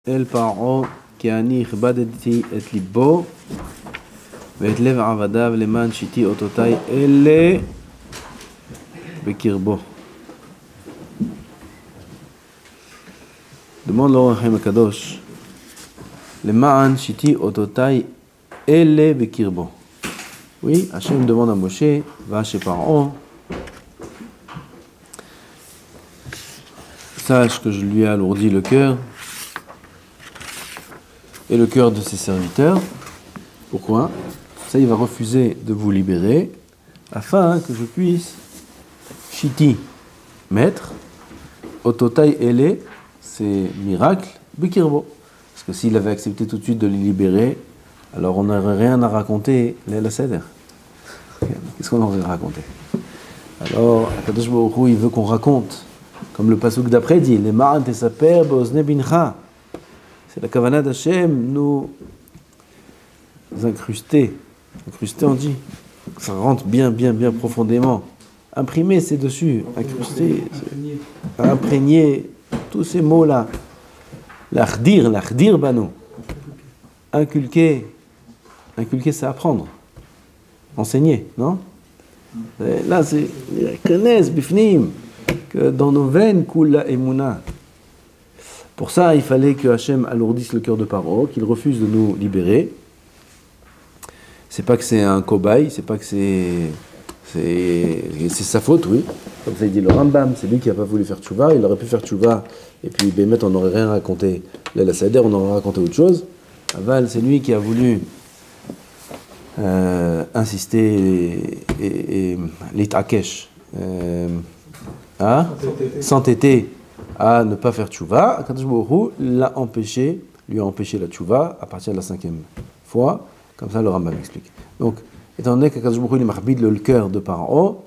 אל פרעה כי אני הכבדתי את ליבו ואת לב עבדיו למען שיתי אותותי אלה בקרבו. demande l'Or HaChaim הקדוש, למען שיתי אותותי אלה בקרבו. Oui, Hachem demande à Moshe, va chez Pharaon, sache que je lui ai alourdi le cœur et le cœur de ses serviteurs. Pourquoi? Ça, il va refuser de vous libérer afin que je puisse Shiti, mettre, Ototai Ele, c'est miracle, Bekirbo. Parce que s'il avait accepté tout de suite de les libérer, alors on n'aurait rien à raconter, Leila Seder. Qu'est-ce qu'on aurait raconté? Alors, Akadosh Baruch Hu, il veut qu'on raconte, comme le pasuk d'après dit, les ma'an tesaper be'ozne bincha. C'est la kavanah d'Hachem, nous incruster, on dit, ça rentre bien profondément. Imprimer, c'est dessus, incruster, imprégner, tous ces mots-là. L'achdir banu. Inculquer, c'est apprendre. Enseigner, non? Et là, c'est connaissent bifnim que dans nos veines coule la émouna. Pour ça, il fallait que Hachem alourdisse le cœur de Paro, qu'il refuse de nous libérer. C'est pas que c'est un cobaye, c'est pas que c'est sa faute, oui. Comme ça, il dit le Rambam, c'est lui qui a pas voulu faire tchouva. Il aurait pu faire tchouva et puis Bémet, on n'aurait rien raconté. La Seder, on aurait raconté autre chose. Aval, c'est lui qui a voulu insister et l'itakesh, s'entêter à ne pas faire tchouva. Akadosh Baruch Hu lui a empêché la tchouva à partir de la 5e fois. Comme ça, le Rambam explique. Donc, étant donné qu'Akadosh Baruch Hu marbide le cœur de Paro,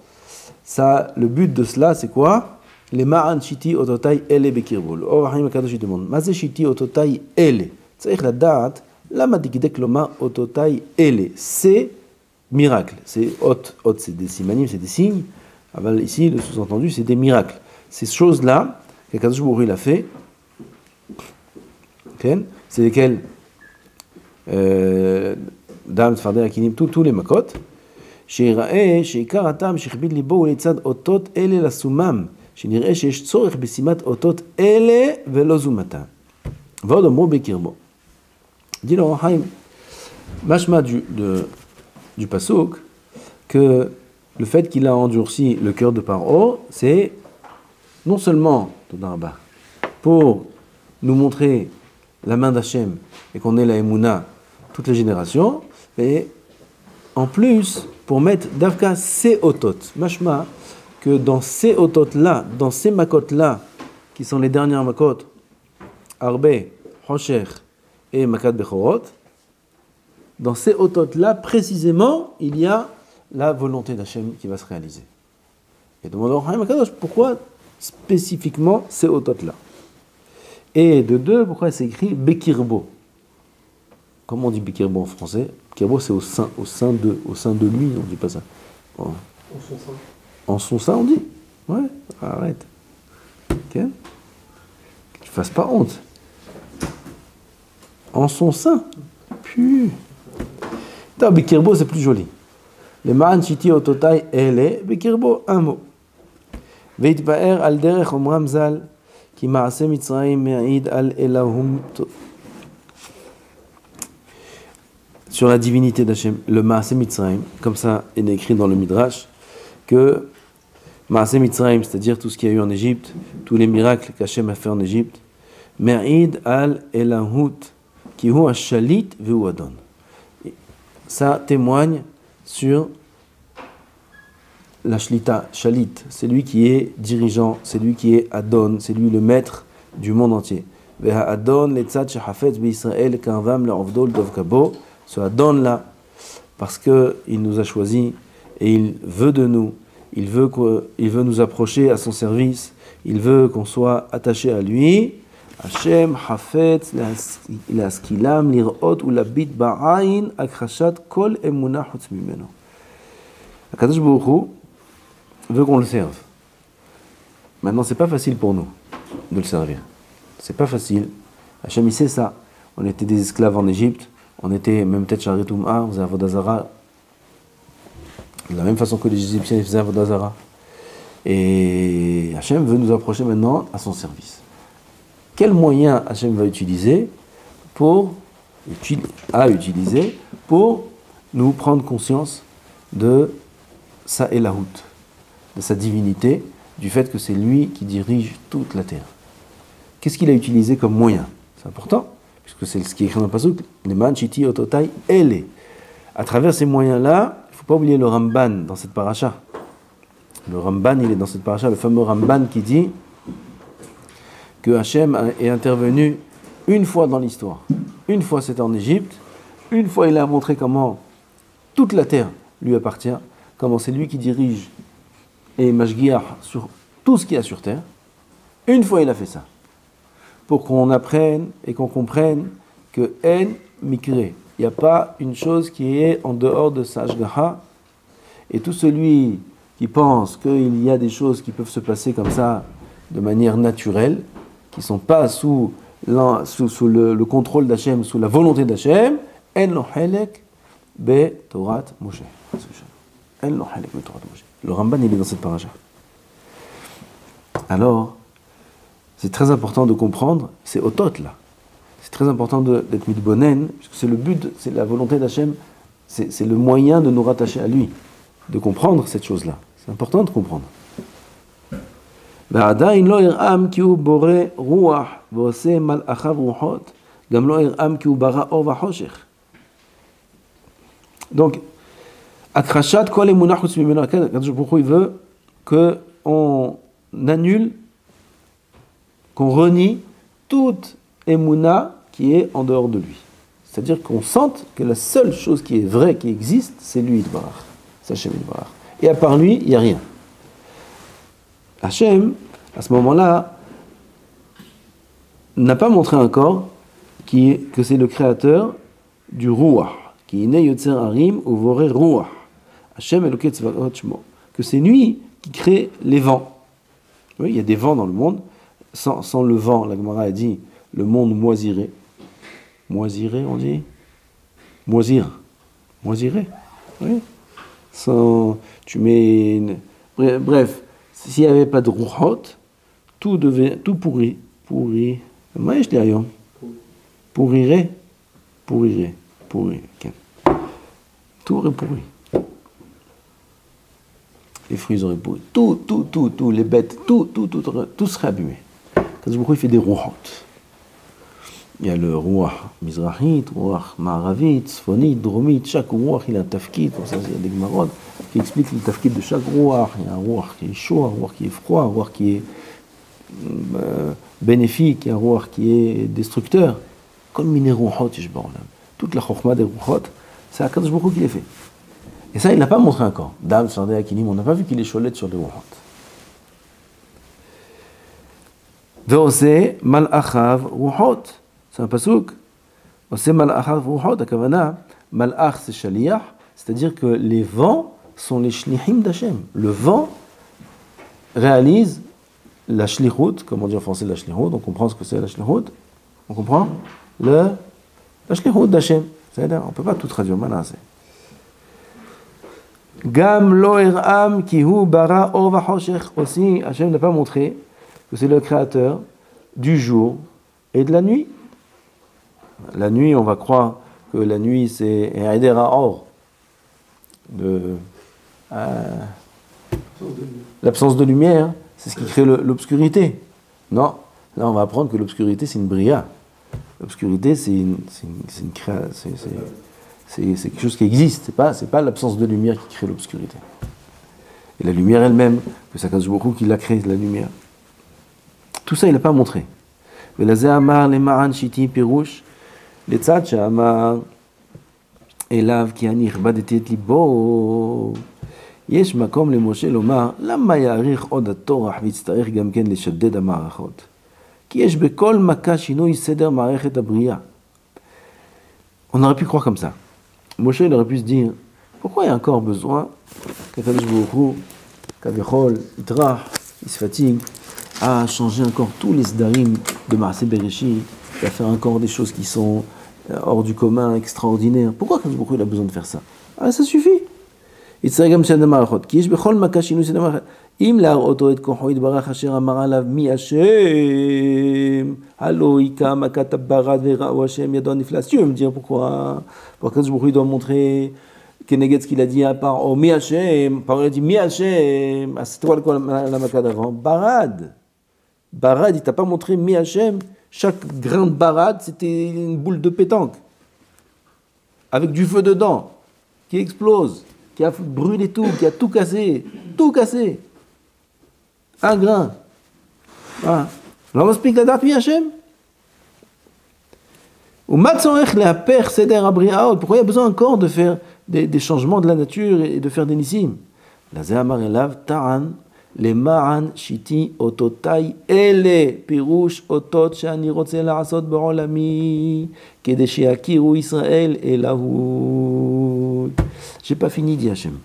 ça, le but de cela, c'est quoi? Les ma'an shiti ototai ele bekirbo. Le Or HaChaim Akadosh demande, mazé shiti ototai ele. צריך לדעת למה דקדק לומר אותותיי אלה. C'est miracle. C'est c'est des simanim, c'est des signes. Ici, le sous-entendu, c'est des miracles. Ces choses-là, qu'Akadosh Baruch Hu il a fait, c'est lesquelles Dam, Tfarder, Akinim, tous les makot, שיראה שעיקר הטעם שהכביד ליבו הוא לצד אותות אלה לסומם, שנראה שיש צורך בשימת אותות אלה ולא זומתם. ועוד אמרו בקרבו. Dit le Haïm, mashma du pasuk, que le fait qu'il a endurci le cœur de Paro, c'est non seulement pour nous montrer la main d'Hachem et qu'on ait la Emouna toutes les générations, mais en plus pour mettre Davka ces otot. Mashma que dans ces otot là, dans ces makot là, qui sont les dernières makot, Arbe, Hosher et Makat Bechorot, dans ces otot-là, précisément, il y a la volonté d'Hachem qui va se réaliser. Et demande au HaChaim Akadosh, pourquoi spécifiquement ces otot-là? Et de deux, pourquoi c'est écrit Bekirbo? Comment on dit Bekirbo en français? Bekirbo, c'est au sein de lui, on dit pas ça. En son sein. En son sein, on dit? Ouais, arrête. Ok? Que tu fasses pas honte. En son sein. Puis. Bekirbo, c'est plus joli. Le ma'an shiti ototai ele, Bekirbo, un mot. Veitba'er al derech omram zal, ki ma'ase mitzrayim me'id al elahum. Sur la divinité d'Hachem, le ma'ase mitzrayim, comme ça est écrit dans le Midrash, que ma'ase mitzrayim, c'est-à-dire tout ce qu'il y a eu en Égypte, tous les miracles qu'Hachem a fait en Égypte, me'id al elahut. Ça témoigne sur la shlita, shalit, c'est lui qui est dirigeant, c'est lui qui est Adon, c'est lui le maître du monde entier. Ce Adon là, parce qu'il nous a choisis et il veut de nous, il veut nous approcher à son service, il veut qu'on soit attaché à lui. Hashem hafetz l'askilam lirot ou labit ba'ain akrashat kol emuna chutz mimeno. Akadosh Baruch Hu veut qu'on le serve. Maintenant, c'est pas facile pour nous de le servir. C'est pas facile. Hachem, il sait ça. On était des esclaves en Égypte, on était même peut-être Charitouma, on faisait Avodazara, de la même façon que les Égyptiens faisaient Avodazara. Et Hachem veut nous approcher maintenant à son service. Quel moyen Hachem va utiliser pour nous prendre conscience de sa Elahout, de sa divinité, du fait que c'est lui qui dirige toute la terre. Qu'est-ce qu'il a utilisé comme moyen? C'est important, puisque c'est ce qui est écrit dans le pasuk, Neman Chiti Ototai Ele. À travers ces moyens-là, il ne faut pas oublier le Ramban dans cette paracha. Le Ramban, il est dans cette paracha, le fameux Ramban qui dit que Hachem est intervenu une fois dans l'histoire. Une fois c'était en Égypte, une fois il a montré comment toute la terre lui appartient, comment c'est lui qui dirige et Mashgiach sur tout ce qu'il y a sur terre. Une fois il a fait ça. Pour qu'on apprenne et qu'on comprenne que En Mikre, il n'y a pas une chose qui est en dehors de sa Ashgaha, et tout celui qui pense qu'il y a des choses qui peuvent se passer comme ça de manière naturelle, qui ne sont pas sous le contrôle d'Hachem, sous la volonté d'Hachem, En lo helek be Torat Moshe. En lo helek be Torat Moshe. Le Ramban, il est dans cette paracha. Alors, c'est très important de comprendre, c'est Otot là. C'est très important d'être mitbonen, puisque c'est le but, c'est la volonté d'Hachem, c'est le moyen de nous rattacher à lui, de comprendre cette chose-là. C'est important de comprendre. ועדיין לא ירעם כי הוא בורא רוח ועושה מלאכיו רוחות, גם לא ירעם כי הוא ברא אור וחושך. Donc, הכחשת כל אמונה חוץ ממנו, הקדוש ברוך הוא veut qu'on annule, qu'on renie toute émouna qui est en dehors de lui. C'est-à-dire qu'on sente que la seule chose qui est vraie, qui existe, c'est lui, Yitbarach. C'est Hachem Yitbarach. Et à part lui, il n'y a rien. Hachem, à ce moment-là, n'a pas montré encore que c'est le créateur du Ruach, qui est né Yotzer Harim ou Voré Ruach. Hachem Eloket Tzvaot Shmo. Que c'est lui qui crée les vents. Oui, il y a des vents dans le monde. Sans le vent, la Gemara a dit, le monde moisirait. Moisirait, on dit? Moisir. Moisirait. Oui. Tu mets... Bref. S'il n'y avait pas de rouhot, tout pourrit. Moi, je dis rien. Pourrirait. Tout aurait pourri. Les fruits auraient pourri. Tout, les bêtes, tout serait abîmé. Quand il fait des rouhot. Il y a le rouah mizrahit, rouah ma'aravit, sfonit, dromit. Chaque rouah, il a un tafkid. Pour ça, il y a des gemarot qui expliquent le tafkid de chaque rouah. Il y a un rouah qui est chaud, un rouah qui est froid, un rouah qui est bénéfique, un rouah qui est destructeur. Comme mine rouhot, toute la chokhmah des rouhot, c'est Akadosh Baruch Hu qui les fait. Et ça, il n'a pas montré encore. Dam, Sardé, Akinim, on n'a pas vu qu'il est cholette sur les rouhot. Ve'oseh mal'achav rouhot. C'est un pasouk. C'est mal'achav rouhot, akavana. Mal'ach, c'est shaliach, c'est-à-dire que les vents sont les shlichim d'Hachem. Le vent réalise la shlichut, comme on dit en français la shlichut, on comprend ce que c'est la shlichut. On comprend la shlichut d'Hachem. C'est-à-dire, on ne peut pas tout traduire, maintenant c'est. Gam lo ir'am ki hu bara or vachoshech. Aussi, Hachem n'a pas montré que c'est le créateur du jour et de la nuit. La nuit, on va croire que la nuit c'est Eider Ha'or, l'absence de lumière, c'est ce qui crée l'obscurité. Non, là on va apprendre que l'obscurité c'est une bria. L'obscurité c'est quelque chose qui existe, c'est pas l'absence de lumière qui crée l'obscurité. Et la lumière elle-même, que c'est Akadosh Baruch Hu qui l'a créée, la lumière. Tout ça il n'a pas montré. ולזה אמר למען שיטי פירוש, לצד שאמר אליו כי אני הכבדתי את ליבו, יש מקום למשה לומר, למה יאריך עוד הטורח ויצטרך גם כן לשדד המערכות? כי יש בכל מכה שינוי סדר מערכת הבריאה. On aurait pu croire comme ça. Moshe il aurait pu se dire, pourquoi il y a encore besoin qu'Akadosh Baruch Hu, Kavechol, Yitrach, il se fatigue à changer encore tous les sdarim de Maaseh Bereshit, il va faire encore des choses qui sont hors du commun, extraordinaires. Pourquoi Akadosh Baruch Hu, il a besoin de faire ça? Ah, ça suffit. יצטרך גם שני מערכות, כי יש בכל מכה שינוי שני מערכות. אם להראותו את כוחו יתברך אשר אמר עליו מי השם, הלא היכה מכת הברד וראו השם ידו הנפלא. Si tu veux me dire pourquoi Akadosh Baruch Hu, il doit montrer כנגד ce qu'il a dit à Paro, מי השם, Paro il a dit מי השם, אז c'était quoi la maka d'avant? Barad. Barad, il t'a pas montré מי השם, chaque grain de barad c'était une boule de pétanque, avec du feu dedans, qui explose. Qui a brûlé tout, qui a tout cassé. Un grain. Voilà. Alors on explique la date mi Hachem. Pourquoi il y a besoin encore de faire des changements de la nature et de faire des nissim? La Zéhamar Elav Ta'an, les Ma'an Shiti Ototai, Ele Pirush Otot Shani Rotze La'asot B'olami, Kedeshi Akiru Israël Elahu. J'ai pas fini, dit Hachem.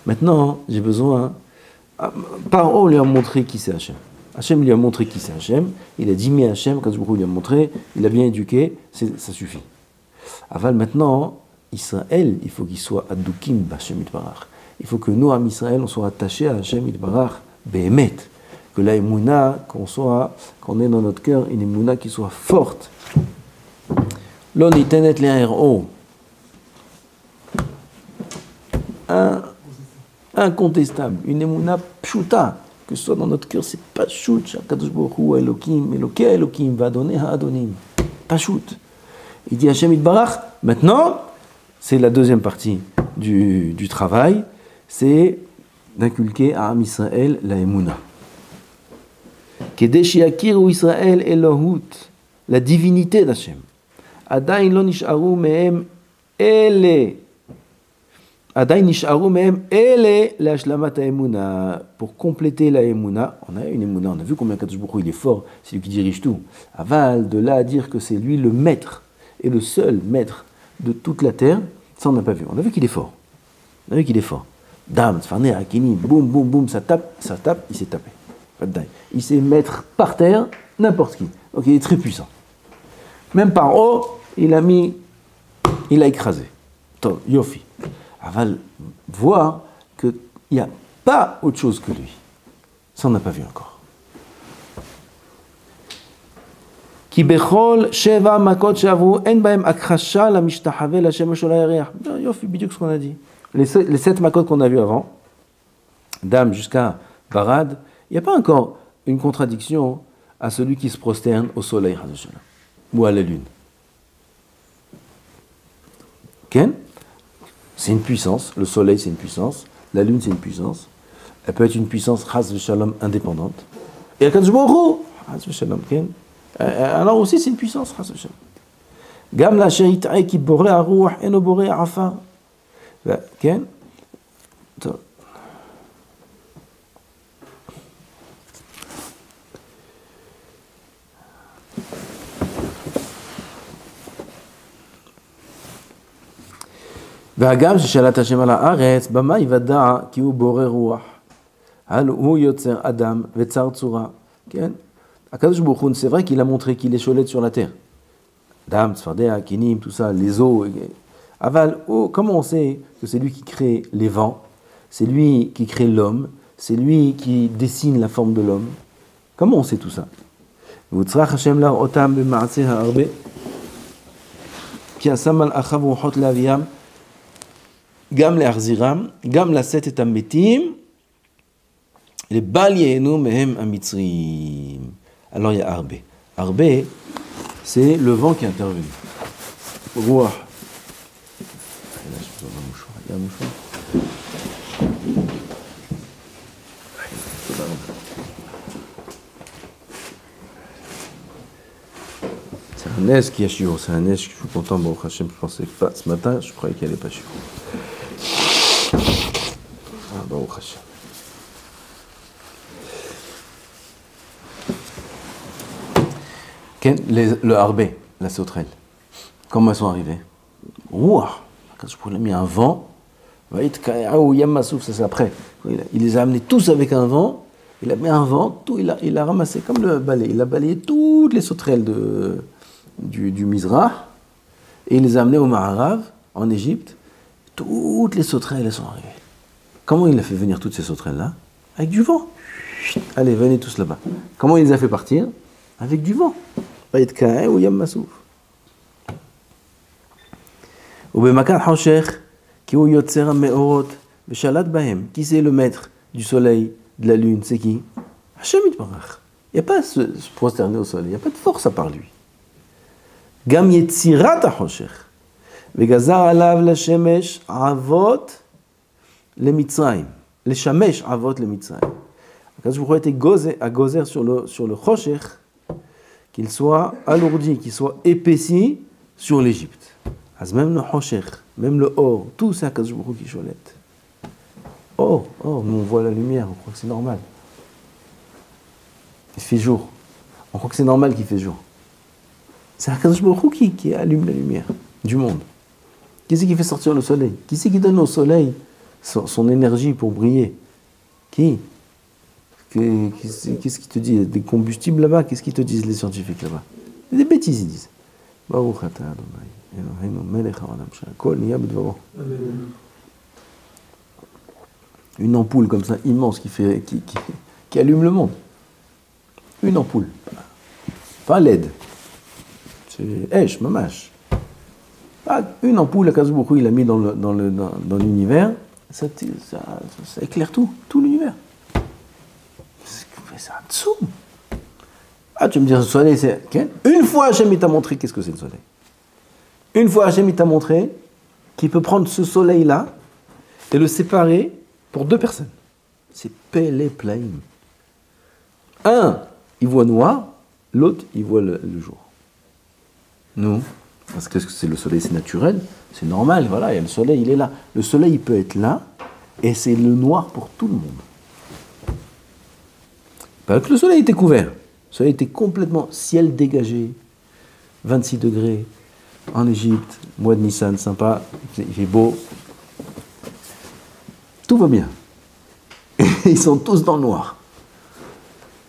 Maintenant, j'ai besoin. Paro lui a montré qui c'est Hachem. Hachem lui a montré qui c'est Hachem. Il a dit mi Hachem, quand lui a montré, il a bien éduqué, ça suffit. Aval maintenant, Israël, il faut qu'il soit adukim b'Hachem Yitbarach. Il faut que nous, Am Israël, on soit attachés à Hachem Yitbarach behemet. Que la émouna, qu'on ait dans notre cœur une émouna qui soit forte. Lo nitenet le'ero. Incontestable, une émouna pshuta, que ce soit dans notre cœur, c'est pas shoot. Kadosh Baruch Hu Elokim, Elokei Elokim, va donner Ha'adonim. Pas shoot. Il dit Hachem Yitbarach. Maintenant, c'est la deuxième partie du travail, c'est d'inculquer à Am Israël la émouna. Kedeshi Yakiru Israël Elohut, la divinité d'Hachem. Adain lo nish'aru mehem ele. Adain nish'aru mehem ele l'ashlamat ha'emuna. Pour compléter la émouna, on a une émouna, on a vu combien Kadosh Baruch Hu il est fort, c'est lui qui dirige tout. Aval, de là à dire que c'est lui le maître et le seul maître de toute la terre, ça on n'a pas vu. On a vu qu'il est fort. Dam, Tfarné, Akini, boum, boum, boum, ça tape, il s'est tapé. Il sait mettre par terre n'importe qui. Donc il est très puissant. Même par haut, il a écrasé. Yofi. Aval voir qu'il n'y a pas autre chose que lui. Ça, on n'a pas vu encore. Ki bechol sheva makot shavu en bahem akrasha la mishtahave la shem shola yeriach. Yofi, bidiuk ce qu'on a dit. Les 7 makot qu'on a vus avant, Dam jusqu'à Barad, il n'y a pas encore une contradiction à celui qui se prosterne au soleil ou à la lune. Ken? C'est une puissance, le soleil c'est une puissance, la lune c'est une puissance, elle peut être une puissance Chas v'Shalom indépendante. Et Akadosh Baruch Hu, Chas v'Shalom, Ken? Alors aussi c'est une puissance Chas v'Shalom. Gam la sheit'ai ki boré aruach eno boré afar. Ken? והגם ששאלת השם על הארץ, במה יוודע כי הוא בורא רוח? הלא הוא יוצר אדם וצר צורה, כן? הקדוש ברוך הוא, c'est vrai qu'il a montré qu'il est cholette sur la terre. Dam, Tzfardea, Kinim, tout ça, les eaux. Aval, comment on sait que c'est lui qui crée les vents, c'est lui qui crée l'homme, c'est lui qui dessine la forme de l'homme? Comment on sait tout ça? וצרח השם להראותם במעשה הרבה, כי עשה מלאכיו ורוחות לאביים, גם להחזירם, גם לשאת את המתים, לבל ייהנו מהם המצרים. Alors il y a הרבה. הרבה, c'est le vent qui est intervenu. Roi. Là, je peux avoir un mouchoir. Il y a un mouchoir. C'est un neige qui a chiot. C'est un neige que je suis content. Bon, Hachem, je pensais pas. Ce matin, je croyais qu'il n'allait pas chiot. Ah, bon, Hachem. Le harbé, la sauterelle, comment elles sont arrivées? Ouah, quand je pourrais mis un vent, ça c'est après. Il les a amenés tous avec un vent, il a mis un vent, tout, il a ramassé comme le balai, il a balayé toutes les sauterelles du Mizrah, et il les a amenés au Ma'arav, en Égypte. Toutes les sauterelles, elles sont arrivées. Comment il a fait venir toutes ces sauterelles-là? Avec du vent. Allez, venez tous là-bas. Comment il les a fait partir? Avec du vent. Bayet Ka'e ou Yam Masouf. Ubemakan Hosher, qui ou Yotzer Meorot, Veshalat Bahem. Qui c'est le maître du soleil, de la lune? C'est qui? Hashem Yitbarach. Il n'y a pas à se prosterner au soleil. Il n'y a pas de force à part lui. Gam Yetzirat HaHosher. Vegazar Alav la Shemesh Avot le Mitzrayim. Le Shamesh Avot le Mitzrayim. Quand je vous été à gozer sur le Chosher, qu'il soit alourdi, qu'il soit épaissi sur l'Égypte. Même le Chosher, même le Or, tout ça, quand je vous qui cholette. Nous on voit la lumière, on croit que c'est normal. Il fait jour. On croit que c'est normal qu'il fait jour. C'est Akadosh Baruch Hu qui allume la lumière du monde. Qui c'est qui fait sortir le soleil? Qui c'est qui donne au soleil son énergie pour briller? Qui? Qu'est-ce qui te dit? Des combustibles là-bas? Qu'est-ce qu'ils te disent les scientifiques là-bas? Des bêtises ils disent. Une ampoule comme ça, immense, qui allume le monde. Une ampoule. Pas LED. C'est Esh, Mamash. Une ampoule, la Akadosh Baruch Hu, il a mis dans l'univers, ça éclaire tout l'univers. C'est un tsoum. Tu me dis, le soleil, c'est... Okay. Une fois, Hachem, il t'a montré qu'est-ce que c'est le soleil. Une fois, Hachem, il t'a montré qu'il peut prendre ce soleil-là et le séparer pour deux personnes. C'est Pele Plaim. Un, il voit noir, l'autre, il voit le jour. Nous, parce que c'est le soleil, c'est naturel, c'est normal, voilà, et le soleil, il est là. Le soleil, il peut être là, et c'est le noir pour tout le monde. Parce que le soleil était couvert. Le soleil était complètement ciel dégagé, 26 degrés, en Égypte, mois de Nissan, sympa, il fait beau. Tout va bien. Et ils sont tous dans le noir.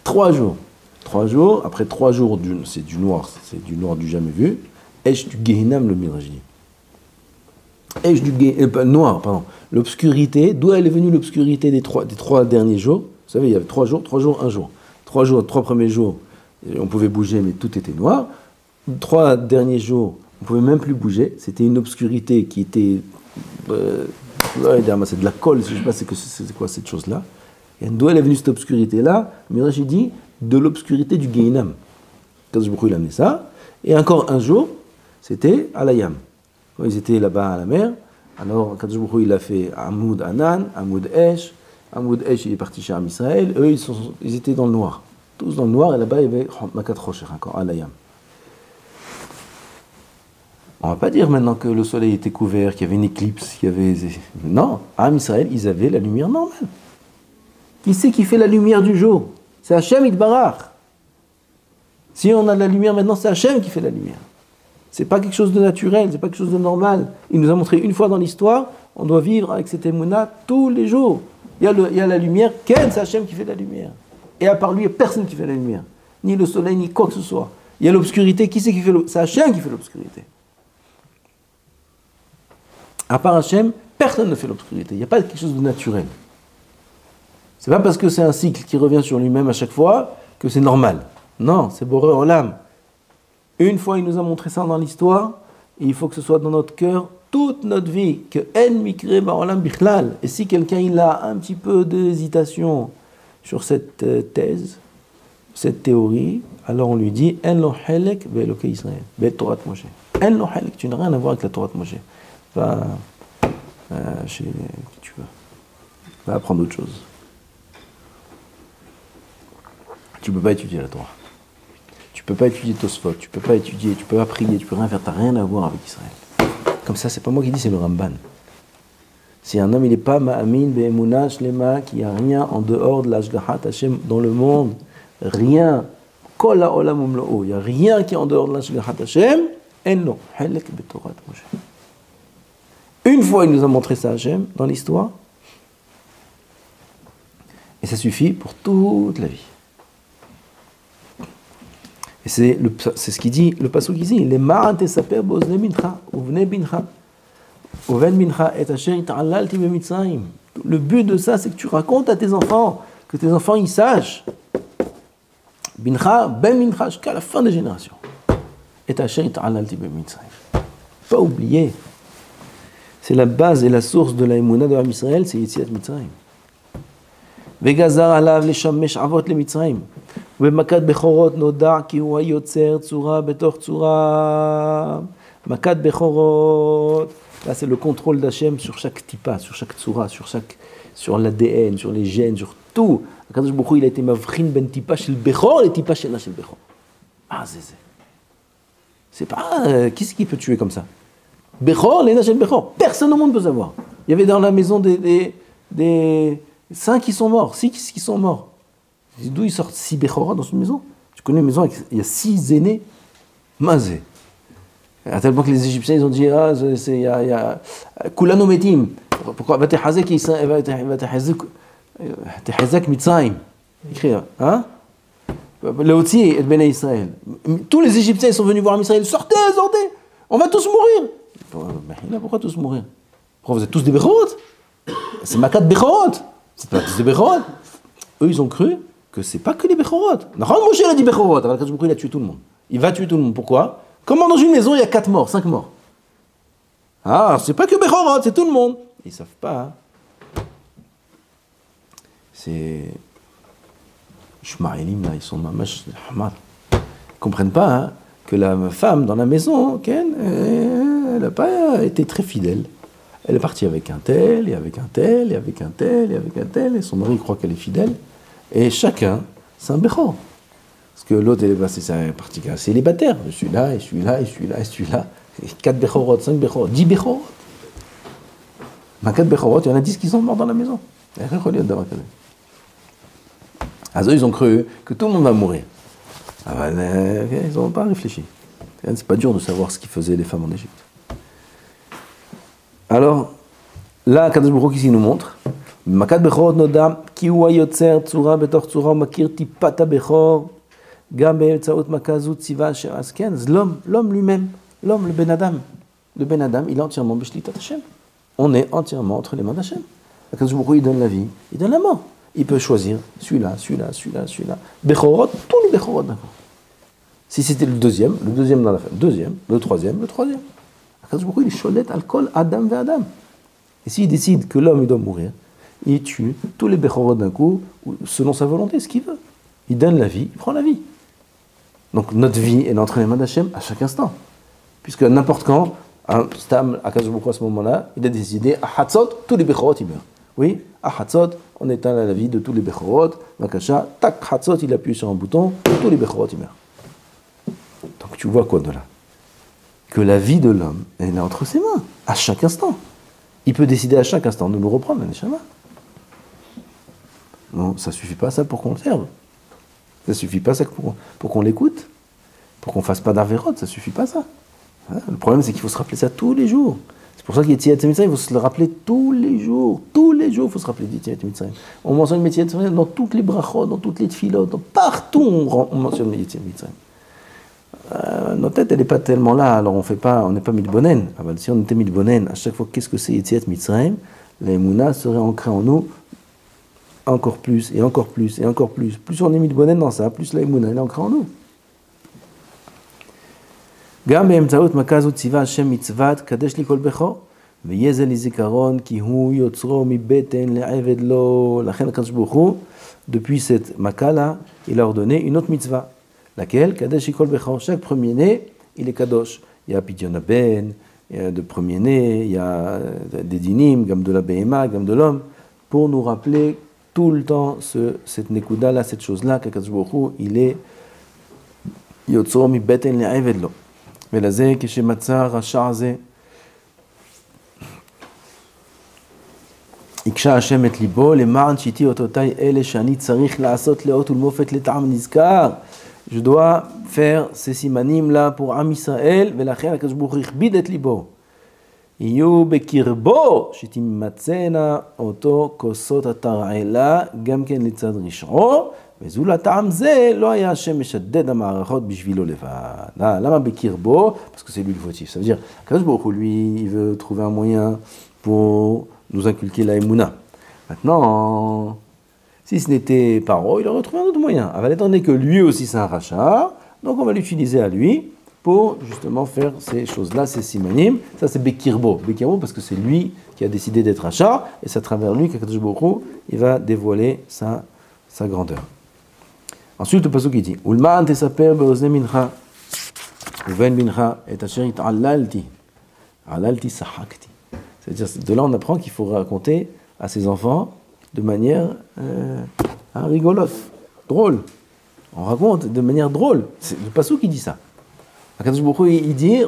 3 jours. 3 jours, après 3 jours, c'est du noir du jamais vu. Esh du Gehinam, le Midrash dit. Esh du noir, pardon. L'obscurité, d'où elle est venue l'obscurité des 3 derniers jours? Vous savez, il y avait 3 jours, 1 jour. 3 premiers jours, on pouvait bouger, mais tout était noir. 3 derniers jours, on ne pouvait même plus bouger. C'était une obscurité qui était... c'est de la colle, je ne sais pas c'est quoi cette chose-là. Et d'où elle est venue cette obscurité-là? Midrash dit de l'obscurité du Gehinam. Kadosh Baruch Hu, il a amené ça. Et encore un jour, c'était à la Yam. Quand ils étaient là-bas à la mer, alors Kadosh Baruch Hu, il a fait Amoud Anan, Amoud Esh. Amoud Esh, il est parti chez Am Israël. Eux, ils étaient dans le noir. Tous dans le noir, et là-bas, il y avait Makat Rocher, encore à la Yam. On ne va pas dire maintenant que le soleil était couvert, qu'il y avait une éclipse, qu'il y avait... Non, à Am Israël, ils avaient la lumière normale. Qui c'est qui fait la lumière du jour? C'est Hachem Yitbarach. Si on a de la lumière maintenant, c'est Hachem qui fait la lumière. C'est pas quelque chose de naturel, c'est pas quelque chose de normal. Il nous a montré une fois dans l'histoire, on doit vivre avec cette émouna tous les jours. Il y a la lumière, c'est Hachem qui fait la lumière. Et à part lui, il n'y a personne qui fait la lumière. Ni le soleil, ni quoi que ce soit. Il y a l'obscurité, qui c'est qui fait l'obscurité? C'est Hachem qui fait l'obscurité. À part Hachem, personne ne fait l'obscurité. Il n'y a pas quelque chose de naturel. C'est pas parce que c'est un cycle qui revient sur lui-même à chaque fois que c'est normal. Non, c'est Boré Olam. Une fois, il nous a montré ça dans l'histoire, et il faut que ce soit dans notre cœur toute notre vie, que En Mikre Ba'olam Bichlal. Et si quelqu'un il a un petit peu d'hésitation sur cette thèse, cette théorie, alors on lui dit En lo helek ve'eloke Israël, ve'Torah Moshe. En lo helek, tu n'as rien à voir avec la Torah de Moshe. Va chez qui tu veux. Va apprendre autre chose. Tu ne peux pas étudier la Torah. Tu ne peux pas étudier Tosfot, tu ne peux pas prier, tu ne peux rien faire, tu n'as rien à voir avec Israël. Comme ça, c'est pas moi qui dis, c'est le Ramban. Si un homme, il n'est pas ma'amin be'emunah shlema, qu'il n'y a rien en dehors de l'ashgahat Hashem dans le monde, rien, kol ha'olam umlo'o, il n'y a rien qui est en dehors de l'ashgahat Hashem, en lo halek be'Torah Moshe. Une fois, il nous a montré ça Hashem dans l'histoire, et ça suffit pour toute la vie. Et c'est ce qu'il dit, le pasuk ici, les ma'an tesaper bozne mincha, uvne bincha, uven mincha et asher it'alalti bemitzrayim. Le but de ça, c'est que tu racontes à tes enfants, que tes enfants ils sachent, bincha, ben mincha, jusqu'à la fin des générations. Et asher it'alalti bemitzrayim. Pas oublier. C'est la base et la source de la émouna de Israël, c'est Yetziat Mitzrayim. וגזר עליו לשמש אבות למצרים. ובמכת בכורות נודע כי הוא היוצר צורה בתוך צורה. מכת בכורות, là c'est le contrôle d'Hachem sur chaque tipa, sur chaque tsura, sur l'ADN, sur les gènes, sur tout. הקדוש ברוך הוא il a été מבחין בין טיפה של בכור לטיפה שאינה של בכור. C'est pas qui c'est qui peut tuer comme ça? Bechor, les Nachel Bechor. Personne au monde peut savoir. Il y avait dans la maison des 5 qui sont morts, 6 qui sont morts. D'où ils sortent 6 Bechorot dans une maison? Tu connais une maison avec il y a 6 aînés? Mazé. À tel point que les Égyptiens ils ont dit il y a Kulano Metim. Pourquoi? Vatehazek Mitzrayim. Écrit hein? Leotzi et Bnei Israël. Tous les Égyptiens sont venus voir Israël. Sortez, on va tous mourir. Pourquoi tous mourir? Pourquoi vous êtes tous des Bechorot? C'est Makat Bechorot. C'est pas tous des Bechorot. Eux, ils ont cru que c'est pas que les Bechorot. Moshe il a dit Bechorot. Alors il a tué tout le monde. Il va tuer tout le monde. Pourquoi? Comment dans une maison il y a 4 morts, 5 morts? C'est pas que Bechorot, c'est tout le monde. Ils savent pas. C'est Shmaïlim là, ils sont mamash hamad. Ils comprennent pas que la femme dans la maison, elle n'a pas été très fidèle. Elle est partie avec un tel, et avec un tel, et avec un tel, et avec un tel, et son mari croit qu'elle est fidèle. Et chacun, c'est un Bechor. Parce que l'autre, c'est un particulier célibataire. Je suis là, et je suis là, et je suis là, et je suis là. Et 4 Bechorot, 5 Bechorot, 10 Bechorot. Mais 4 Bechorot, il y en a 10 qui sont morts dans la maison. Eux, ils ont cru que tout le monde va mourir. Ils n'ont pas réfléchi. C'est pas dur de savoir ce qu'ils faisaient les femmes en Égypte. Alors, là, Kadosh Baruch Hu ici nous montre Makat Bechorot noda ki hu hayotzer tzura betoch tzura makir tipat habechor gam be'etzaot makazu tziva asher asken. L'homme lui-même, l'homme, le Ben Adam, il est entièrement b'shlitat Hashem. On est entièrement entre les mains d'Hashem. Kadosh Baruch Hu, il donne la vie, il donne la mort. Il peut choisir celui-là. Bechorot, tous les Bechorot d'un coup. Si c'était le deuxième dans la fin, le troisième. Akadosh Baruch Hu, il cholet al kol Adam ve Adam. Et s'il décide que l'homme il doit mourir, il tue tous les Bechorot d'un coup, selon sa volonté, ce qu'il veut. Il donne la vie, il prend la vie. Donc notre vie est entre les mains d'Hachem à chaque instant. Puisque n'importe quand, Stam, Akadosh Baruch Hu à ce moment-là, il a décidé, à Hatzot, tous les Bechorot ils meurent. Oui, à Hatzot, on éteint la vie de tous les Bechorot. Makasha, tac, Hatzot, il appuie sur un bouton, tous les Bechorot ils meurent. Donc tu vois quoi de là? Que la vie de l'homme, elle est entre ses mains, à chaque instant. Il peut décider à chaque instant de nous reprendre, la Neshama. Non, ça ne suffit pas ça pour qu'on le serve. Ça ne suffit pas ça pour qu'on l'écoute. Pour qu'on ne fasse pas d'Averot, ça ne suffit pas ça. Le problème, c'est qu'il faut se rappeler ça tous les jours. C'est pour ça qu'il y a Yetziat Mitzrayim, il faut se le rappeler tous les jours. Tous les jours, il faut se rappeler Yetziat Mitzrayim. On mentionne Yetziat Mitzrayim dans toutes les brachot, dans toutes les tfilot, partout on mentionne Yetziat Mitzrayim. Notre tête, elle n'est pas tellement là, alors on n'est pas mitbonen. Si on était mitbonen, à chaque fois, qu'est-ce que c'est Yetziat Mitzrayim? La Emouna serait ancrée en nous encore plus, et encore plus, et encore plus. Plus on est mitbonen dans ça, plus la Emouna, elle est ancrée en nous. גם באמצעות מכה זו ציווה השם מצוות קדש לי כל בכור ויהיה זה לזיכרון כי הוא יוצרו מבטן לעבד לו. לכן הקדוש ברוך הוא, depuis cette maka là, il a ordonné une autre mitzvah, laquelle קדש לי כל בכור. Chaque premier-né, il est kadosh. Il y a pidyon ben, il y a de premier-né, il y a des dinim, gam de la behema, gam de l'homme, pour nous rappeler tout le temps cette nekuda là, cette chose là, qu'Akadosh Baruch Hu, il est yotzoro מבטן לעבד לו. ולזה כשמצא רשע זה הקשה השם את ליבו למען שיתי אותותיי אלה שאני צריך לעשות לאות ולמופת לטעם נזכר. Je dois faire ces simanim là pour Am Israël ולכן הקדוש ברוך הוא הכביד את ליבו. יהיו בקרבו שתימצאנה אותו כוסות התרעלה גם כן לצד רשעו וזולה טעם זה לא היה השם משדד המערכות בשבילו לבד. למה בקרבו? Parce que c'est lui le fautif. Ça veut dire, Akadosh Baruch Hu, lui, il veut trouver un moyen pour nous inculquer la Emouna. Maintenant, si ce n'était Paro, il aurait trouvé un autre moyen. Alors, étant donné que lui aussi c'est un rachat, donc on va l'utiliser à lui pour justement faire ces choses-là, ces simanim. Ça c'est Bekirbo. Bekirbo parce que c'est lui qui a décidé d'être rachat, et c'est à travers lui qu'Akadosh Baruch Hu, il va dévoiler sa grandeur. Ensuite, le pasuk dit Ulma'an tesaper be'ozne mincha uven mincha et asher it'allalti allalti sahakti. C'est-à-dire, de là on apprend qu'il faut raconter à ses enfants de manière rigolote, drôle. On raconte de manière drôle. C'est le pasuk qui dit ça. Akadosh Baruch Hu, il dit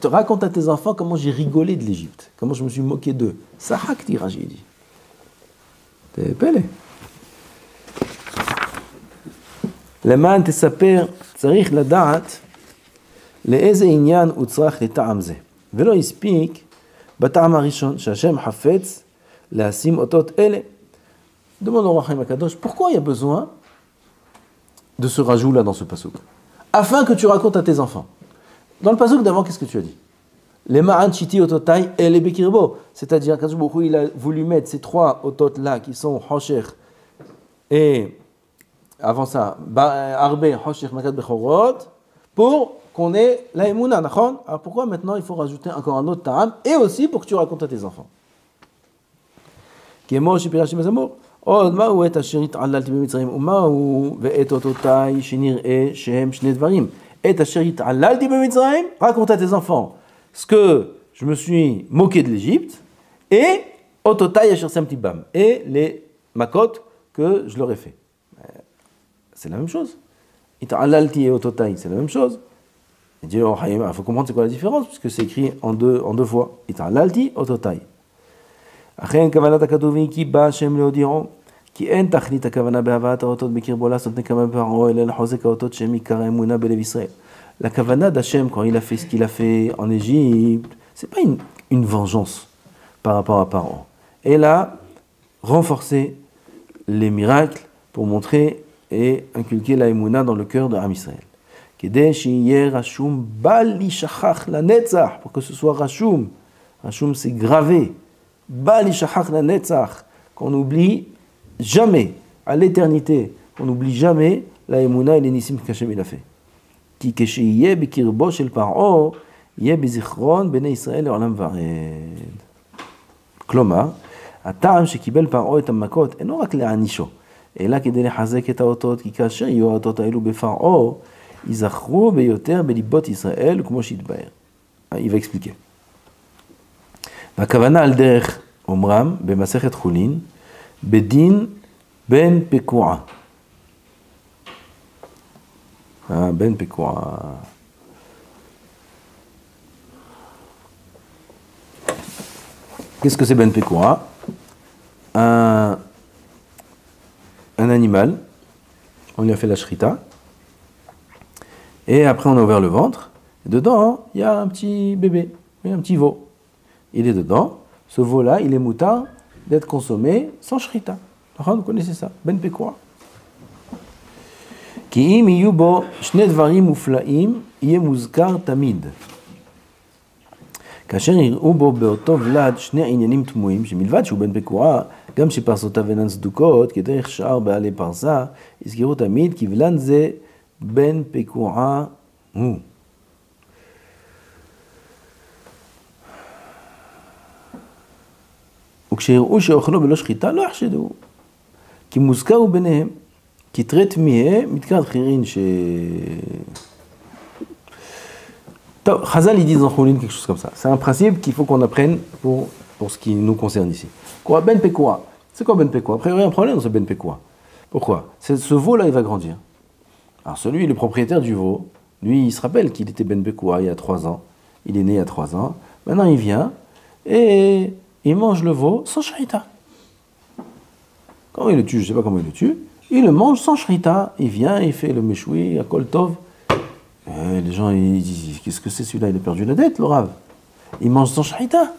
raconte à tes enfants comment j'ai rigolé de l'Égypte, comment je me suis moqué d'eux. Sahakti, Rashi dit. T'es pelé. למען תספר, צריך לדעת לאיזה עניין הוא צריך לטעם זה. ולא הספיק בטעם הראשון, שהשם חפץ להשים אותות אלה. Demande au Rachim Akadosh, pourquoi il y a besoin de ce rajout là dans ce pasuk? Afin que tu racontes à tes enfants. Dans le pasuk d'avant, qu'est-ce que tu as dit? Les ma'an chiti ototai et les bekirbo. C'est-à-dire qu'Akadosh Baruch Hu, il a voulu mettre ces trois otot là qui sont Hosher et avant ça, Arbe, Hoshech, Makat, Bechorot, pour qu'on ait la Emouna, d'accord? Alors pourquoi maintenant il faut rajouter encore un autre Ta'am, et aussi pour que tu racontes à tes enfants? Kemo, Shipirashi, Mazamur, עוד מהו את אשר התעללתי במצרים, ומהו ואת אותותיי שנראה שהם שני דברים. את אשר התעללתי במצרים, raconte à tes enfants ce que je me suis moqué de l'Égypte, et אותותיי אשר שמתי bam, et les makot que je leur ai fait. C'est la même chose. Ita'alalti et ototai, c'est la même chose. Il dit, oh, il faut comprendre c'est quoi la différence, puisque c'est écrit en deux fois. Ita'alalti, ototai. אכן כוונת הכתובים כי בא השם להודיעו כי אין תכלית הכוונה בהבאת האותות בקרבו לעשות נקמה בפרעה אלא לחוזק האותות שהם עיקר האמונה בלב ישראל. La kavana d'Hachem quand il a fait ce qu'il a fait en Égypte, c'est pas une vengeance par rapport à Paro. Elle a renforcé les miracles pour montrer et inculquer la émouna dans le cœur de Am Israël. Kedei sheyeh rashum bal yishachach lanetzach, pour que ce soit rashum. Rashum c'est gravé. Bal yishachach lanetzach, qu'on n'oublie jamais, à l'éternité, qu'on n'oublie jamais la émouna et les nissim qu'Hachem il a fait. Ki kesheyeh bikirbo shel Paro, yeh bezichron bnei Israël le'olam vared. כלומר, הטעם שקיבל פרעה את המכות אינו רק להענישו, אלא כדי לחזק את האותות, כי כאשר יהיו האותות האלו בפרעה, ייזכרו ביותר בליבות ישראל, כמו שהתבאר. Il va expliquer. והכוונה על דרך אומרם, במסכת חולין, בדין בן פקועה. בן פקועה. Qu'est-ce que c'est Ben Pekora? Un animal, on lui a fait la shrita, et après on a ouvert le ventre, et dedans il y a un petit bébé, un petit veau. Il est dedans, ce veau-là, il est moutard d'être consommé sans shrita. Vous connaissez ça, Ben Pekora. Ki im yiyu bo shne dvarim muflaim, yeh muzkar tamid. כאשר יראו בו באותו ולד שני עניינים תמוהים, שמלבד שהוא בן פקורה, גם שפרסותיו אינן צדוקות, כדרך שאר בעלי פרסה, יזכרו תמיד כי ולד זה בן פקורה הוא. וכשיראו שאוכלו בלא שחיטה, לא יחשדו. כי מוזכר הוא ביניהם, כי תרי תמיהה, מתקרת חירין Chazal, ils disent dans Choulin quelque chose comme ça. C'est un principe qu'il faut qu'on apprenne pour ce qui nous concerne ici. Quoi, Ben Pekora. C'est quoi Ben Pekora? Après, il y a un problème dans ce Ben Pekora. Pourquoi? Ce veau-là, il va grandir. Alors, celui, le propriétaire du veau, lui, il se rappelle qu'il était Ben Pekora il y a 3 ans. Il est né il y a 3 ans. Maintenant, il vient et il mange le veau sans shrita. Quand il le tue, je ne sais pas comment il le tue, il le mange sans shrita. Il vient, il fait le meshoui, à kol tov. Les gens ils disent qu'est-ce que c'est celui-là, il a perdu la dette, le Rav. Il mange sans shrita.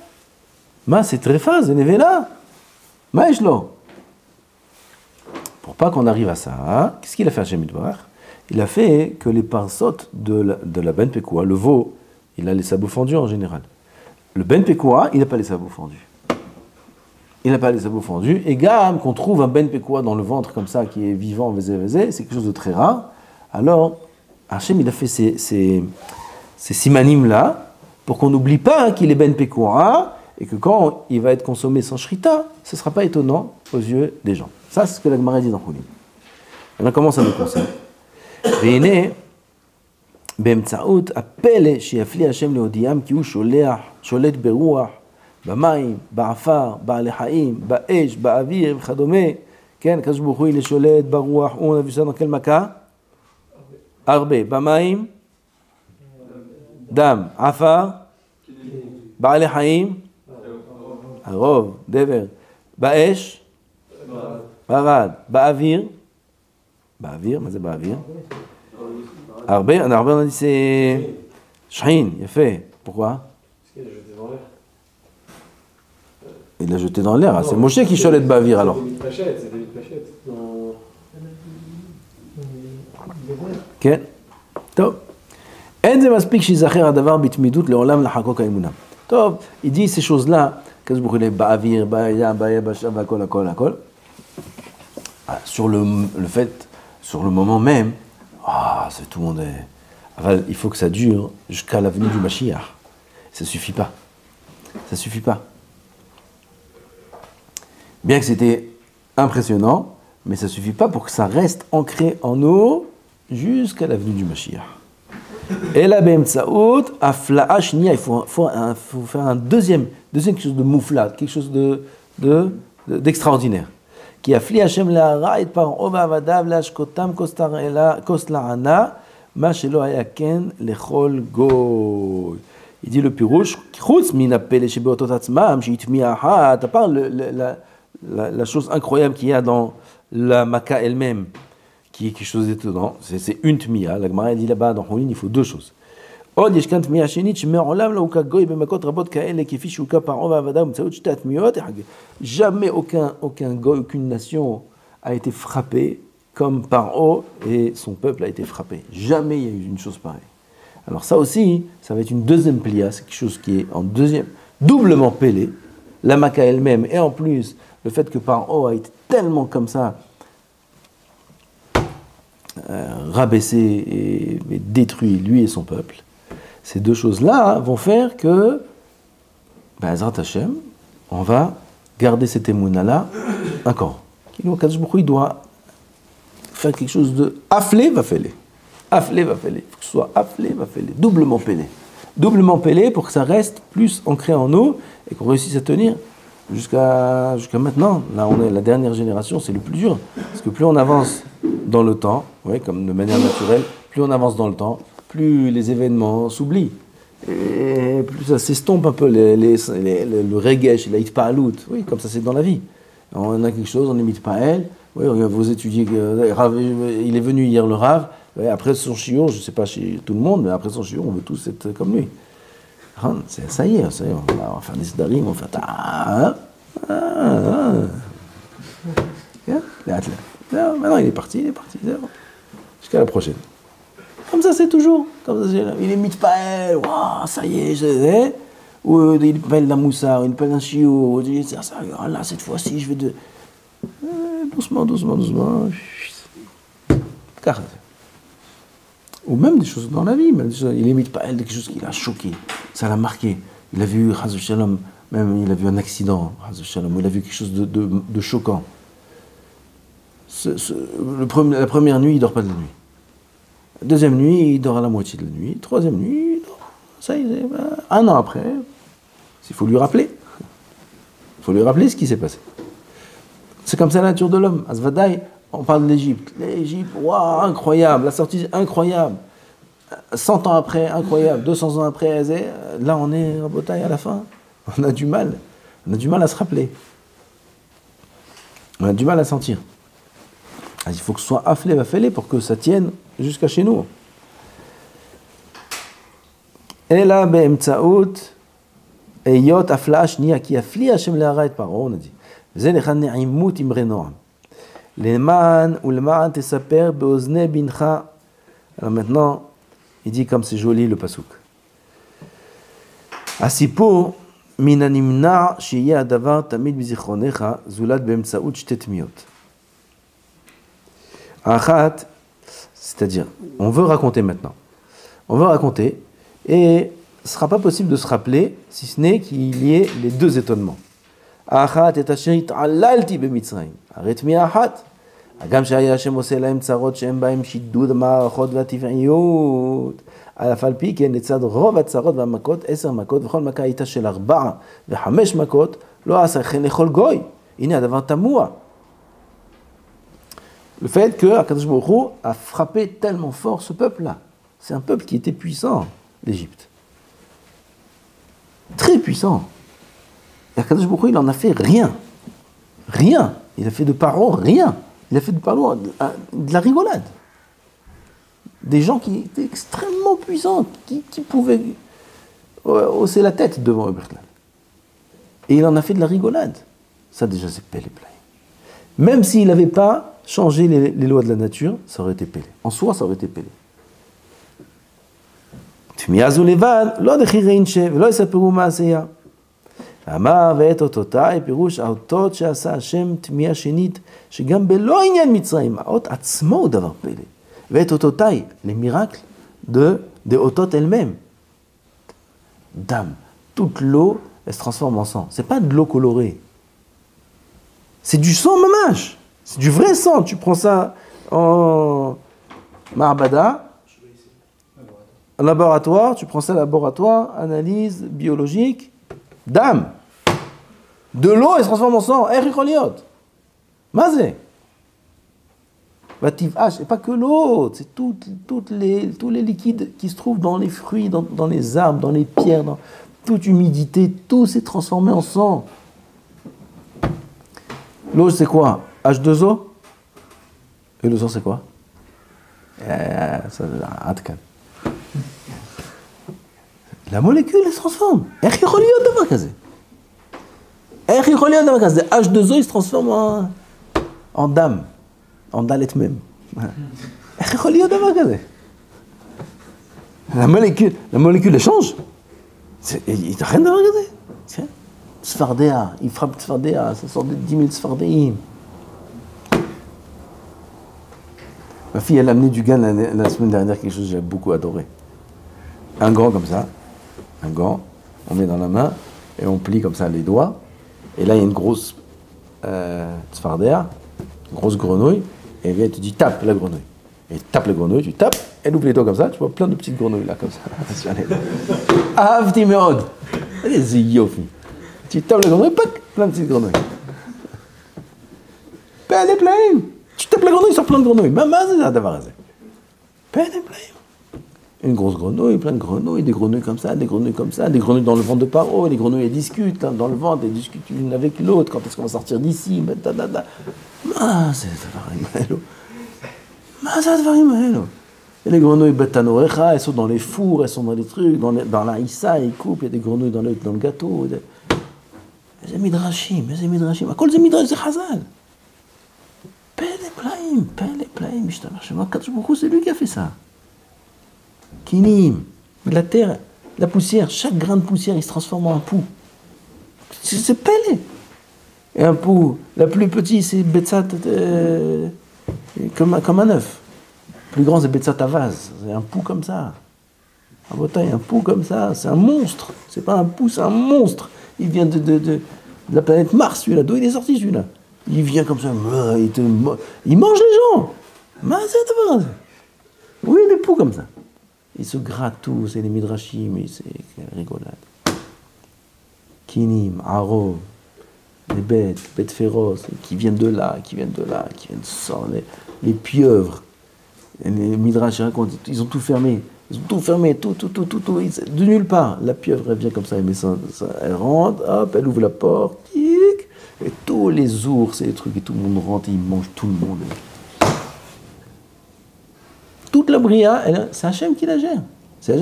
Ma c'est très phase, nevela. Ma eshlo. Pour pas qu'on arrive à ça, qu'est-ce qu'il a fait Hachem Yitbarach? Il a fait que les pinceaux de la Ben Pekouah, le veau, il a les sabots fendus en général. Le Ben Pekouah, il n'a pas les sabots fendus. Il n'a pas les sabots fendus. Et gamme qu'on trouve un Ben Pekouah dans le ventre comme ça, qui est vivant, c'est quelque chose de très rare. Alors, Hachem, il a fait ces simanim-là, pour qu'on n'oublie pas qu'il est Ben Pekouah, et que quand il va être consommé sans shrita, ce ne sera pas étonnant aux yeux des gens. Ça, c'est ce que la Gemara dit dans Choulim. Maintenant, comment ça nous concerne? והנה, באמצעות הפלא שיפליא השם להודיעם כי הוא שולט ברוח, במים, בעפר, בעלי חיים, באש, באוויר וכדומה, כן, הקדוש ברוך הוא לשולט ברוח, הוא נביא שלנו כל מכה, הרבה, במים, דם, עפר, בעלי חיים, הרוב, דבר, באש, ברד, באוויר, מה זה באוויר? הרבה, on a dit c'est Shahin, il a fait. Pourquoi? Parce qu'il l'a jeté dans l'air. Il l'a jeté dans l'air, c'est Moshe qui cholette Bavir alors. C'est David Pachette. כן, טוב. אין זה מספיק שיזכר הדבר בתמידות לעולם לחקוק האמונה. טוב, il dit ces choses-là, qu'est-ce que vous voulez, באוויר, בים, ביבשה, הכל. Sur le fait, sur le moment même, c'est tout le monde est... Il faut que ça dure jusqu'à la venue du Mashiach. Ça suffit pas. Bien que c'était impressionnant, mais ça suffit pas pour que ça reste ancré en nous jusqu'à la venue du Mashiach. Et la Bemtsaout, Afla'a Shnia, il faut faire un deuxième quelque chose de mouflat, quelque chose d'extraordinaire. Qui afflie Hashem la'ara et par ova avadav la'ashkotam kos la'ana ma shelo haya ken lechol goy. Il dit le pirouche, chutz min apele shebeotot atzmam sheitmi'ahat, à part la chose incroyable qu'il y a dans la Maca elle-même, qui est quelque chose d'étonnant, c'est une tmi'a. La Gemara dit là-bas dans Houlin, il faut deux choses. עוד יש כאן תמיהה שנית שמעולם לא הוכה גוי במכות רבות כאלה כפי שהוכה פרעה ועבדיו באמצעות שתי התמיהות. Jamais aucun goy, aucune nation a été frappé comme Paro et son peuple a été frappé. Jamais il y a eu une chose pareille. Alors ça aussi, ça va être une deuxième plia, c'est quelque chose qui est en deuxième, doublement pélé, la Maca elle-même, et en plus, le fait que Paro a été tellement comme ça, rabaissé et détruit lui et son peuple. Ces deux choses-là vont faire que, Ezrat Hashem, on va garder cet émouna-là encore. Il doit faire quelque chose de afflé, va faire. Afflé, va faire. Il faut que ce soit afflé, va faire. Doublement pélé. Doublement pélé pour que ça reste plus ancré en nous et qu'on réussisse à tenir jusqu'à maintenant. Là, on est la dernière génération, c'est le plus dur. Parce que plus on avance dans le temps, comme de manière naturelle, plus on avance dans le temps, plus les événements s'oublient, et plus ça s'estompe un peu, le regesh, la hitpa'alut, oui, comme ça c'est dans la vie. On a quelque chose, on n'imite pas elle, oui, vous étudiez, il est venu hier le Rav, après son shiur, je ne sais pas chez tout le monde, mais après son shiur, on veut tous être comme lui. Ça y est, on va faire des sdarim, on va faire maintenant il est parti, jusqu'à la prochaine. Comme ça, c'est toujours. Comme ça, il est mitpael, waouh, ça y est, ou il pèle la moussa, il pèle un chiot, il dit, ça, là, cette fois-ci, je vais de. Doucement. Ou même des choses dans la vie, il est mitpael, quelque chose qui l'a choqué, ça l'a marqué. Il a vu, Chaz Shalom, même il a vu un accident, Chaz Shalom, il a vu quelque chose de choquant. La première nuit, il ne dort pas de la nuit. Deuxième nuit, il dort à la moitié de la nuit. Troisième nuit, il dort. Ça y est, un an après, il faut lui rappeler. Il faut lui rappeler ce qui s'est passé. C'est comme ça la nature de l'homme. Asvadaï, on parle de l'Égypte. L'Égypte, waouh, incroyable. La sortie, incroyable. 100 ans après, incroyable. 200 ans après, là on est en bataille à la fin. On a du mal. On a du mal à se rappeler. On a du mal à sentir. Il faut que ce soit afflé, va fêler pour que ça tienne jusqu'à chez nous. Et là, be'emtsaout, eyot afla shnia ki afli Hashem le'ara et paro, on a dit. זה לכאן נעימות אמרי נועם. Leman ou leman tesaper beozne bincha. Alors maintenant, il dit comme c'est joli le pasuk. Asipo minanimna shiya adavar tamid bizichronecha zulat beemtsaut shte tmiot. Achat, c'est-à-dire, on veut raconter maintenant. On veut raconter, et ce ne sera pas possible de se rappeler, si ce n'est qu'il y ait les deux étonnements. Achat et asher it'alalti bemitzrayim. Aret mi achat. גם שהיה השם עושה להם צרות שהם בהם שידוד המערכות והטבעיות. אף על פי כן לצד רוב הצרות והמכות, 10 מכות, וכל מכה הייתה של 4 ו5 מכות, לא עשה כן לכל גוי. הנה הדבר תמוה. Le fait que Akadosh Baruch Hu a frappé tellement fort ce peuple-là. C'est un peuple qui était puissant, l'Égypte. Très puissant. Et Akadosh Baruch Hu, il en a fait rien. Rien. Il a fait de Paro rien. Il a fait de Paro de la rigolade. Des gens qui étaient extrêmement puissants, qui pouvaient hausser la tête devant eux. Et il en a fait de la rigolade. Ça déjà c'est Pélé Plaïm. Même s'il n'avait pas changé les lois de la nature, ça aurait été Pélé. En soi, ça aurait été Pélé. תמיהזו לבד, לא דחירין ולא יספרו מעשיה. אמר ואת אותותיי, פירוש האותות שעשה השם תמיהה שנית, שגם בלא עניין מצרים, האות עצמו הוא דבר פלא. ואת אותותיי, les miracles de אותות elles-mêmes. Dame, toute l'eau, elle se transforme en sang. C'est pas de l'eau colorée. C'est du sang mamash. C'est du vrai sang. Tu prends ça en marbada, en laboratoire, tu prends ça en laboratoire, analyse biologique, dame. De l'eau, elle se transforme en sang. Ericholiot. Mazé. Vativ-H, et pas que l'eau, c'est tous les liquides qui se trouvent dans les fruits, dans les arbres, dans les pierres, dans toute humidité, tout s'est transformé en sang. L'eau, c'est quoi? H2O? Et le sang, c'est quoi? La molécule, elle se transforme. H2O, il se transforme en dame. En dalet même. La molécule, elle change. Il n'y a rien à regarder. Sfardéa, il frappe Sfardéa, ça sort de 10 000 Sfardéim. Ma fille, elle a amené du gant la semaine dernière, quelque chose que j'ai beaucoup adoré. Un gant comme ça, un gant, on met dans la main et on plie comme ça les doigts. Et là, il y a une grosse Sfardéa, une grosse grenouille. Et elle vient et te dit, tape la grenouille. Et tape la grenouille, tu tapes, elle ouvre les doigts comme ça, tu vois plein de petites grenouilles là, comme ça. Avti meod. Les yofi. Tu tapes la grenouille, pac, plein de petites grenouilles. Pelle et plein. Tu tapes la grenouille, sur plein de grenouilles. Maman, c'est ça, d'avoir raison. Pelle et plein. Une grosse grenouille, plein de grenouilles, des grenouilles comme ça, des grenouilles comme ça, des grenouilles dans le ventre de Paro, les grenouilles elles discutent hein, dans le ventre, elles discutent l'une avec l'autre, quand est-ce qu'on va sortir d'ici, c'est et les grenouilles betanorecha, elles sont dans les fours, elles sont dans les trucs, dans la issa, ils coupent, il y a des grenouilles dans le gâteau. C'est midrashim, à cause des midrash, c'est chazal. Pele plaim, c'est lui qui a fait ça. Kinim, la terre, la poussière, chaque grain de poussière, il se transforme en un pou. C'est pelé. Et un pou, la plus petite, c'est Betsat, comme un œuf. Le plus grand, c'est Betsat à vase. C'est un pou comme ça. À votre taille, un pou comme ça, c'est un monstre. C'est pas un pou, c'est un monstre. Il vient de la planète Mars, celui-là. D'où il est sorti, celui-là? Il vient comme ça, il mange les gens. Oui, des poux comme ça. Ils se grattent tous, c'est les midrashim, c'est rigolade. Kinim, Aro. Les bêtes féroces, qui viennent de là, qui viennent de sortir, les pieuvres, les midrash racontent, ils ont tout fermé, tout, de nulle part. La pieuvre, elle vient comme ça, elle rentre, hop, elle ouvre la porte, tic, et tous les ours et les trucs, et tout le monde rentre, et ils mangent tout le monde. Toute la bria, c'est Hachem qui la gère. C'est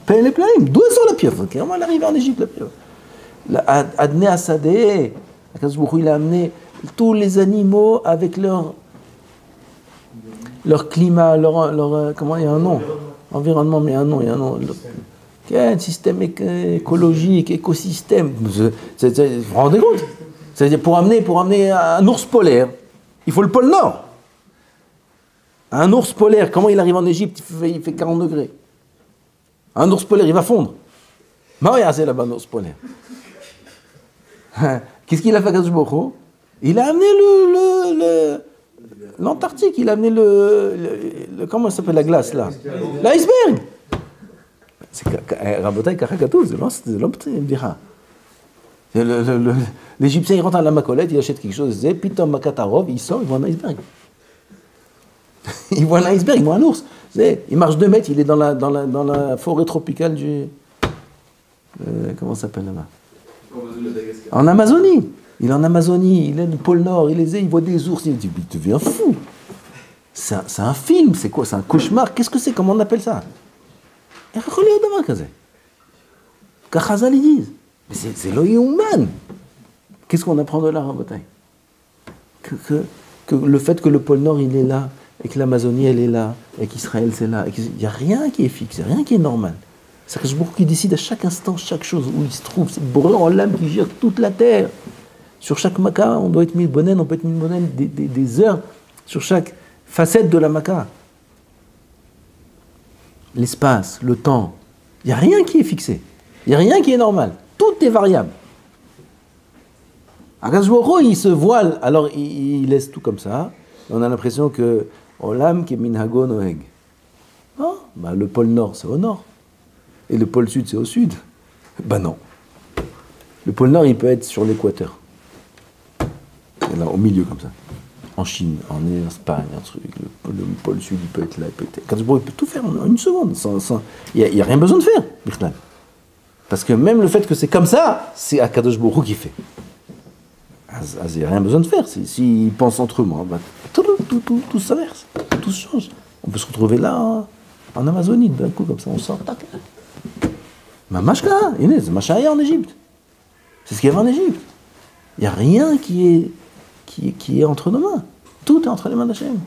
Pele Plaim, d'où elle sort la pieuvre? Clairement, elle arrive en Égypte, la pieuvre. Adné Asadeh, il a amené tous les animaux avec leur leur climat, comment il y a un nom? Environnement, mais un nom, il y a un nom. Quel système écologique, écosystème. Vous vous rendez compte? C'est-à-dire pour amener un ours polaire, il faut le pôle Nord. Un ours polaire, comment il arrive en Égypte? Il fait 40 degrés. Un ours polaire, il va fondre. C'est là-bas un ours polaire. Qu'est-ce qu'il a fait, Akadosh Baruch Hu? Il a amené l'Antarctique, il a amené comment ça s'appelle la glace là? L'iceberg. Rabotai Kachakatou, c'est l'Égyptien il rentre à la Macolette, il achète quelque chose, il Pitom Makatarov, il sort, il voit un iceberg. Il voit un iceberg, il voit un ours. Il marche 2 mètres, il est dans la forêt tropicale du... comment ça s'appelle là-bas? En Amazonie. Il est en Amazonie, il est du pôle Nord, il voit des ours, il devient fou. C'est un film, c'est quoi? C'est un cauchemar. Qu'est-ce que c'est? Comment on appelle ça? Kachazal, ils disent. Mais c'est l'Oyouman. Qu'est-ce qu'on apprend de là, Rabotai? Que le fait que le pôle Nord, il est là, et que l'Amazonie, elle est là, et qu'Israël, c'est là, il n'y a rien qui est fixe, il n'y a rien qui est normal. C'est que beaucoup qui décide à chaque instant, chaque chose où il se trouve. C'est Boré en l'âme qui gère toute la terre. Sur chaque maca, on doit être mis bonen, on peut être mis bonen des heures sur chaque facette de la maca. L'espace, le temps, il n'y a rien qui est fixé. Il n'y a rien qui est normal. Tout est variable. Akadosh Baruch Hu, il se voile, alors il laisse tout comme ça. On a l'impression que Olam qui est minhago noeg. Oh, le pôle Nord, c'est au nord. Et le pôle Sud, c'est au sud. Non. Le pôle Nord, il peut être sur l'équateur. Là, au milieu, comme ça. En Chine, en Espagne, un truc. Le pôle Sud, il peut être là, il peut être... Akadosh Baruch Hu, il peut tout faire en une seconde. Il n'y a rien besoin de faire, Birtan. Parce que même le fait que c'est comme ça, c'est Akadosh Baruch Hu qui fait. Il n'y a rien besoin de faire. S'ils pensent entre eux, tout s'inverse. Tout se change. On peut se retrouver là, en Amazonie, d'un coup, comme ça, on sort. Tac. Mashka, c'est Mashaya en Égypte. C'est ce qu'il y avait en Égypte. Il n'y a rien qui est entre nos mains. Tout est entre les mains d'Hachem.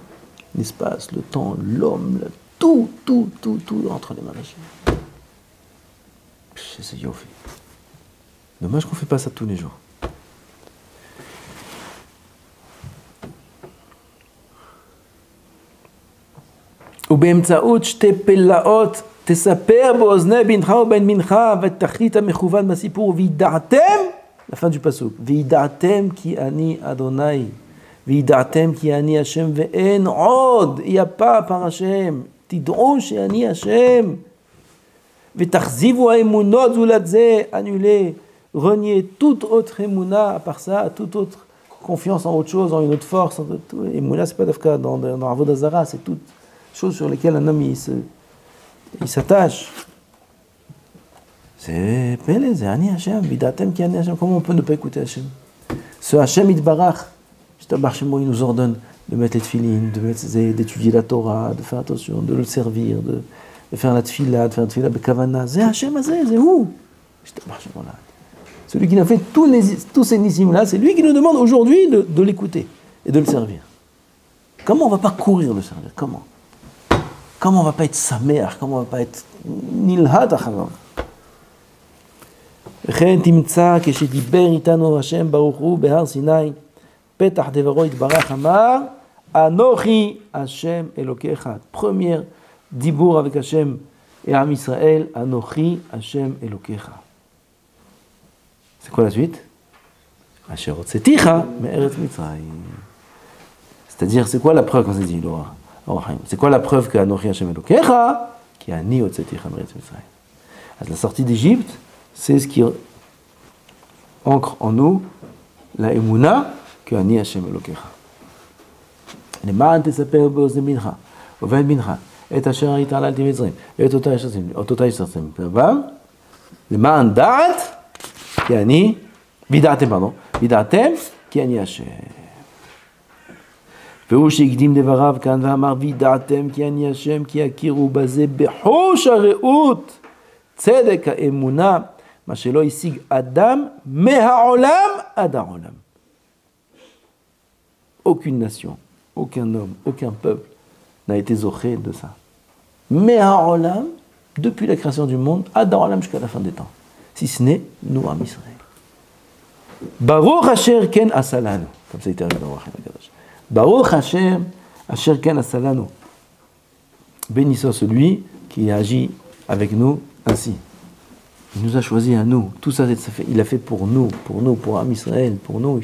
L'espace, le temps, l'homme, tout est entre les mains d'Hachem. C'est Yofi. Dommage qu'on ne fait pas ça tous les jours. ובאמצעות שתי פלאות תספר באוזני בנך ובן בנך ותכלית המכוון בסיפור וידעתם, la fin du pasuk, וידעתם כי אני אדוני, וידעתם כי אני השם ואין עוד, il n'y a pas par השם, תדעו שאני השם, ותחזיבו האמונות זולת זה, annulez, reniez toute autre émouna à part ça, toute autre confiance en autre chose, en une autre force, émouna c'est pas d'afka, dans Avodah Zara, c'est toute chose sur lesquelles un homme il s'attache. C'est Pélé, c'est Ani Hashem, Vidatem qui Ani Hashem. Comment on peut ne pas écouter Hashem? Ce Hashem Itbarach, il nous ordonne de mettre les tefilines, d'étudier la Torah, de faire attention, de le servir, de faire la tefila, de faire la tefila bekavana. C'est Hashem Azé, c'est où? Celui qui a fait tous ces nissim-là, c'est lui qui nous demande aujourd'hui de l'écouter et de le servir. Comment on ne va pas courir le servir? Comment on ne va pas être samer? Comment on ne va pas être nilhat acharav? וכן תמצא כשדיבר איתנו השם ברוך הוא בהר סיני פתח דברו יתברך אמר אנוכי השם אלוקיך. Premier dibour avec Hashem et Am Israël, אנוכי השם אלוקיך. C'est quoi la suite? אשר הוצאתיך מארץ מצרים. C'est-à-dire, c'est quoi la preuve quand c'est dit Laura? C'est quoi la preuve que Anochi Hashem Elokecha qui a ni otzeticha meretz Mitzrayim? La sortie d'Égypte, c'est ce qui ancre en nous la émouna que Ani Hashem Elokecha. למען תספר באוזני בנך ובן בנך את אשר היית עללתי במצרים ואת אותה השתתם בעבר למען דעת כי אני וידעתם כי אני השם. והוא שהקדים דבריו כאן ואמר וידעתם כי אני השם כי יכירו בזה בחוש הרעות צדק האמונה מה שלא השיג אדם מהעולם עד העולם. Aucune nation, aucun homme, aucun peuple n'a été zoché de ça. Mais à Olam, depuis la création du monde, à Olam jusqu'à la fin des temps. Si ce n'est nous, Am Israël. Baruch Asher Ken Asalanu. Comme ça, il termine dans Rachel Hakadosh. Baruch Asher Ken Asalanu. Béni soit celui qui agit avec nous ainsi. Il nous a choisi à nous. Tout ça, il a fait pour nous, pour Am Israël, pour nous.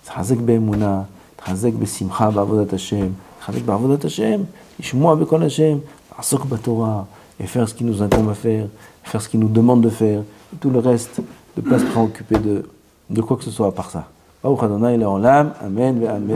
Tchazek be'emuna, tchazek be'simcha ba'avodat Hashem, tchazek ba'avodat Hashem, ishmoa be'kol Hashem, asok ba'Torah, et faire ce qu'il nous incombe à faire ce qu'il nous demande de faire, et tout le reste, de ne pas se préoccuper de quoi que ce soit à part ça. Baruch Adonai le'olam, amen ve'amen.